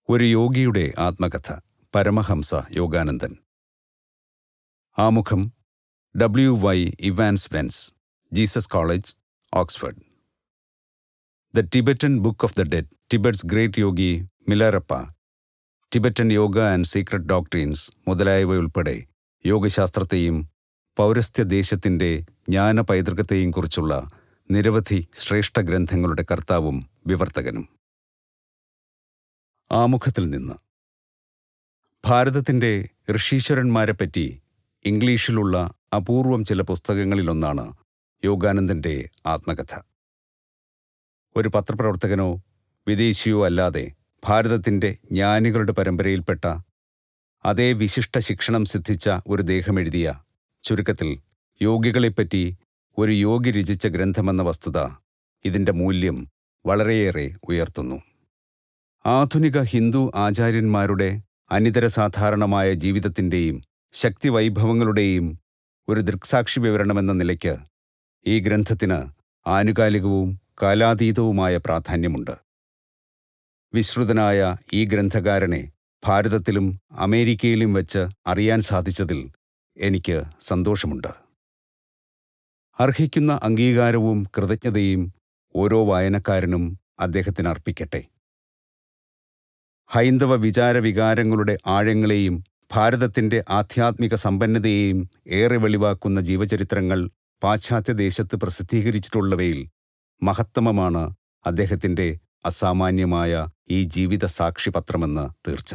ഒരു യോഗിയുടെ ആത്മകഥ. പരമഹംസ യോഗാനന്ദൻ. ആമുഖം. W.Y. Evans Wentz, Jesus College, Oxford. The Tibetan book of the dead, Tibet's great yogi Milarepa, Tibetan yoga and secret doctrines മുതലായവയുൾപ്പെടെ യോഗശാസ്ത്രത്തെയും പൗരസ്ത്യദേശത്തിൻ്റെ ജ്ഞാന പൈതൃകത്തെയും കുറിച്ചുള്ള നിരവധി ശ്രേഷ്ഠ ഗ്രന്ഥങ്ങളുടെ കർത്താവും വിവർത്തകനും. ആമുഖത്തിൽ നിന്ന്. ഭാരതത്തിൻ്റെ ഋഷീശ്വരന്മാരെപ്പറ്റി ഇംഗ്ലീഷിലുള്ള അപൂർവം ചില പുസ്തകങ്ങളിലൊന്നാണ് യോഗാനന്ദൻ്റെ ആത്മകഥ. ഒരു പത്രപ്രവർത്തകനോ വിദേശിയോ അല്ലാതെ ഭാരതത്തിൻ്റെ ജ്ഞാനികളുടെ പരമ്പരയിൽപ്പെട്ട അതേ വിശിഷ്ട ശിക്ഷണം സിദ്ധിച്ച ഒരു ദേഹമെഴുതിയ, ചുരുക്കത്തിൽ യോഗികളെപ്പറ്റി ഒരു യോഗി രചിച്ച ഗ്രന്ഥമെന്ന വസ്തുത ഇതിൻ്റെ മൂല്യം വളരെയേറെ ഉയർത്തുന്നു. ആധുനിക ഹിന്ദു ആചാര്യന്മാരുടെ അനിതരസാധാരണമായ ജീവിതത്തിൻ്റെയും ശക്തിവൈഭവങ്ങളുടെയും ഒരു ദൃക്സാക്ഷി വിവരണമെന്ന നിലയ്ക്ക് ഈ ഗ്രന്ഥത്തിന് ആനുകാലികവും കാലാതീതവുമായ പ്രാധാന്യമുണ്ട്. വിശ്രുതനായ ഈ ഗ്രന്ഥകാരനെ ഭാരതത്തിലും അമേരിക്കയിലും വെച്ച് അറിയാൻ സാധിച്ചതിൽ എനിക്ക് സന്തോഷമുണ്ട്. അർഹിക്കുന്ന അംഗീകാരവും കൃതജ്ഞതയും ഓരോ വായനക്കാരനും അദ്ദേഹത്തിന് അർപ്പിക്കട്ടെ. ഹൈന്ദവ വിചാരവികാരങ്ങളുടെ ആഴങ്ങളെയും ഭാരതത്തിൻ്റെ ആധ്യാത്മിക സമ്പന്നതയെയും ഏറെ വെളിവാക്കുന്ന ജീവചരിത്രങ്ങൾ പാശ്ചാത്യദേശത്ത് പ്രസിദ്ധീകരിച്ചിട്ടുള്ളവയിൽ മഹത്തമമാണ് അദ്ദേഹത്തിൻ്റെ അസാമാന്യമായ ഈ ജീവിത സാക്ഷിപത്രമെന്ന് തീർച്ച.